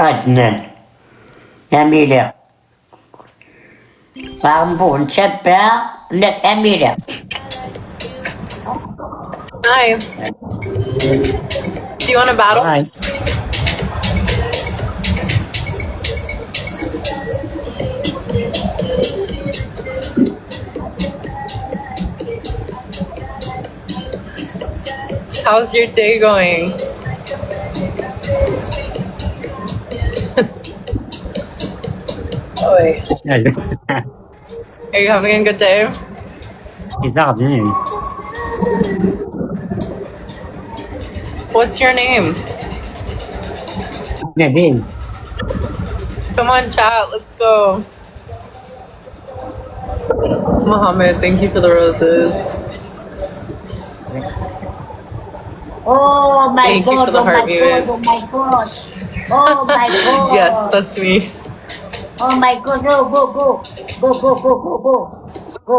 عدنان أميلة غنبغي نتبع لك أميلة. Hi. Do you want a battle? Hi. How's your day going? Oi. Are you having a good day? Exatamente. What's your name? Nabil. Come on, chat. Let's go. Mohammed, thank you for the roses. Oh my Thank you god, for the oh my heart god, views. oh my god. Oh my god. Yes, that's me. Oh my god, no, go, go. Go, go, go, go, go. Go.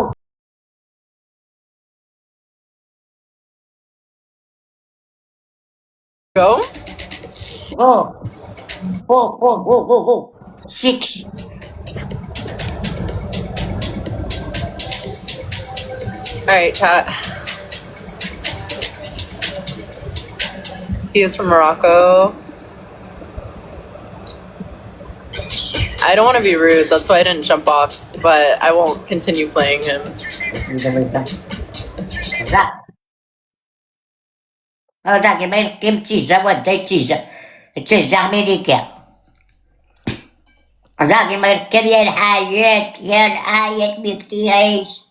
Go? Go. Go, go, go, go, go. 6. Alright, chat. He is from Morocco. I don't want to be rude, that's why I didn't jump off, but I won't continue playing him. راجل ما يقيم تيجا ودا تيجا أمريكا. راجل ما يركب يا الحياة بيك تعيش.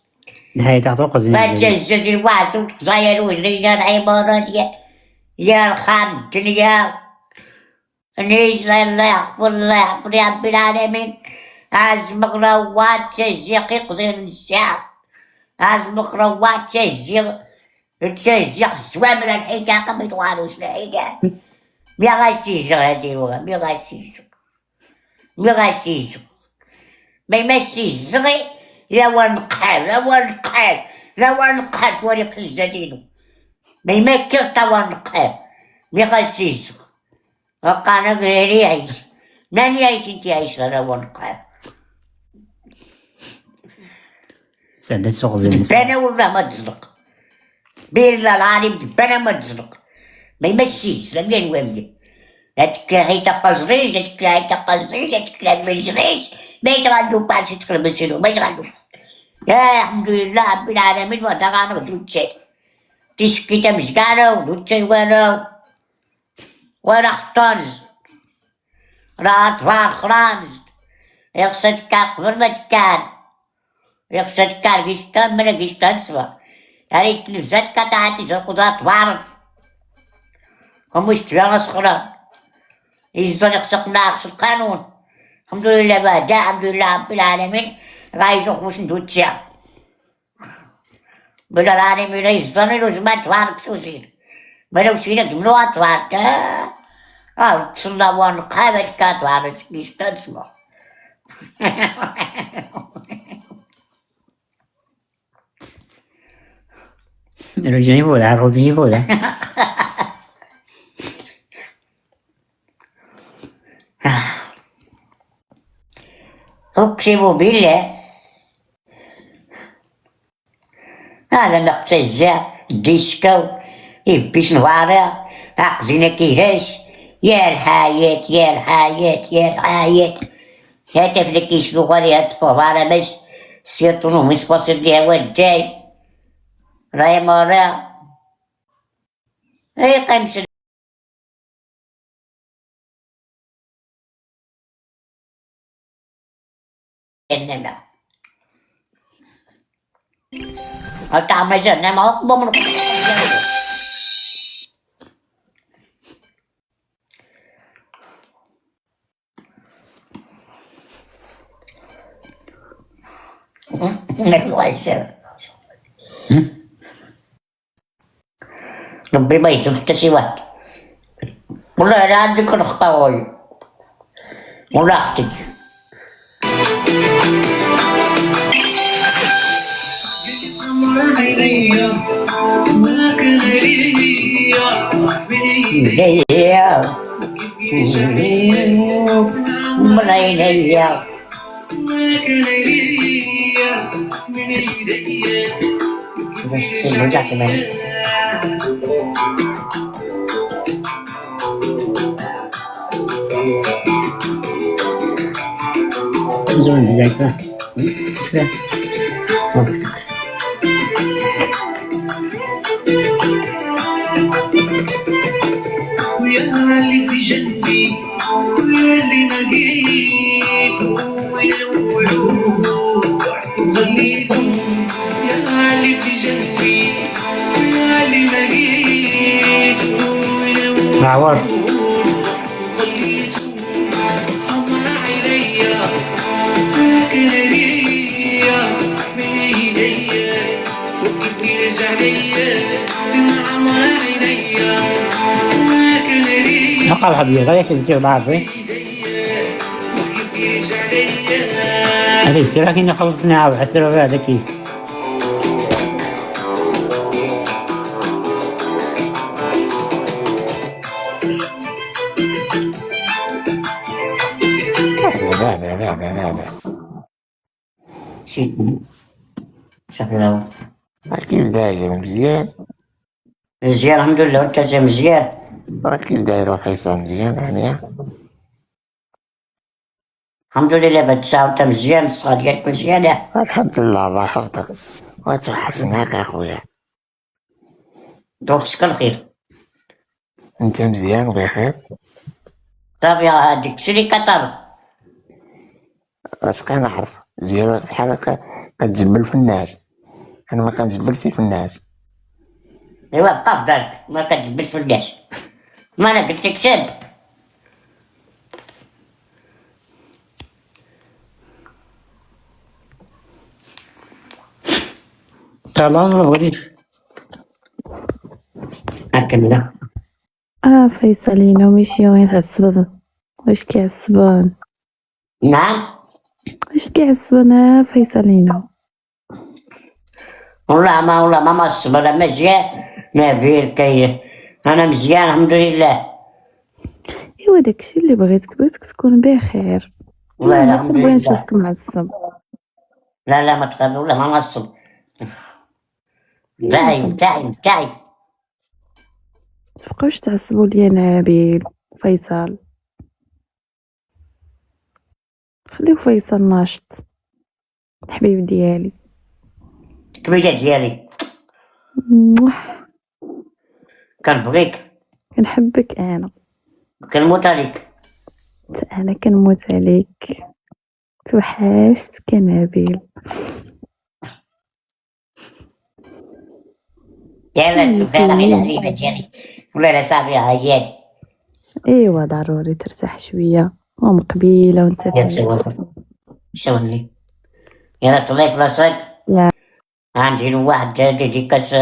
نهاية تعطوق ما زين. تجز الوعس وتغير وجرينا العبارات يا الخام الدنيا. نعيش الله يغفر يا رب العالمين. عزمك روات تشجيق يقدر الشعب. عزمك روات تشجيق السوامر الحكا قبل توالوش الحكا. مي غاسيزو هادي الوغا مي غاسيزو ما يمسيزغي لا ونقال وريق الجديد ما يمكن توا نقال مي غاسيزو وقانا غيري يعيش من يعيش انت عايش لا ونقال سعدت سوق زين. دبانة ولا ما تزلق بالله العظيم دبانة ما تزلق ما يمسيش لا مين والي هاديك هيتا قزريج هاديك ما يجريش ما يشغلو باش يتقلبسلو ما يشغلو يا الحمد لله رب العالمين ودا غنغدو تشي تسكيتا مزكانو ودو تشي وانا خطانز راه أطفال خرانز يقصد كان قبل ما تكان يقصد كان قيستان من قيستان سوا يعني تنفزات كتعاتي زرقودا أطفال ومش تبيع صغران يزن يقصق ناقص القانون. الحمد لله بعدا الحمد لله رب العالمين غايزوك واش ندو تشا بلا العالمين يزن الوزمان توارك سوزير ملو سينا قملو توارك تصلى وان قابل كاتوارك كيستان سمو رجعني بولا. أقسم بالله هذا نقتزا ديسكو يبيش نوارا عقزينا كيهاش يا الحياة هاتف لك يسلو غالي هاتفو على بس سيرتونو مش باصر ليها وداي راي مورا اي قمش إننا أتعمل جنة ما هو بمرق ربي ما يتفتح سوات والله أنا عندي كل خطاوي ولا أختي Yeah. من عيني رجعت مني زون جايك ويا اللي في جنبي ويا اللي ما لقيته وين الوعود وعدكم خليكم يا اللي في جنبي ويا اللي ما لقيته وين الوعود معور خليكم أمر عليا فاكر ليا من ايديا وكيف يرجع ليا بمعمر عينيا فاكر ليا نقل حبيبي غير نسير بعض وكيف يرجع ليا هذه السيرة كنا خلصنا وحسروا فيها ذكي لا شيت شكله كيف داير مزيان مزيان الحمد لله وانت زي مزيان كيف داير فيصل مزيان يعني الحمد لله بتساوي انت مزيان الصغار ديالك مزيانة الحمد لله الله يحفظك وتوحشناك اخويا دوخسك الخير انت مزيان وبخير طب يا هاديك شري كتر اش كنعرف زيادة بحال هكا كتجبل في الناس انا ما كنجبلش في الناس ايوا بقى في بالك ما كتجبدش في الناس ما انا قلت لك سب طالما ما بغيتش أكمل فيصلينا ومشي وين تعصبن واش كيعصبن نعم واش كيعصبن فيصلينا والله ما مصب انا مزيان نبيل كي انا مزيان الحمد لله ايوا داكشي اللي بغيتك تكون بخير والله ما الحمد كنبغي لله نشوفك معصب لا ما تخاف والله ما مصب دايم متبقاوش تعصبوا ليا نبيل فيصل خليو فيصل ناشط الحبيب ديالي كبيرة ديالي كنبغيك كنحبك انا كنموت عليك انا كنموت عليك توحشتك نبيل يلا تسبحان الله الحبيبة ديالي والله لا صافي عيالي ايوا ضروري ترتاح شويه ومن قبيله وانت يا تسولني يلا طلعي بلاصتك لا. عندي واحد ديديكاس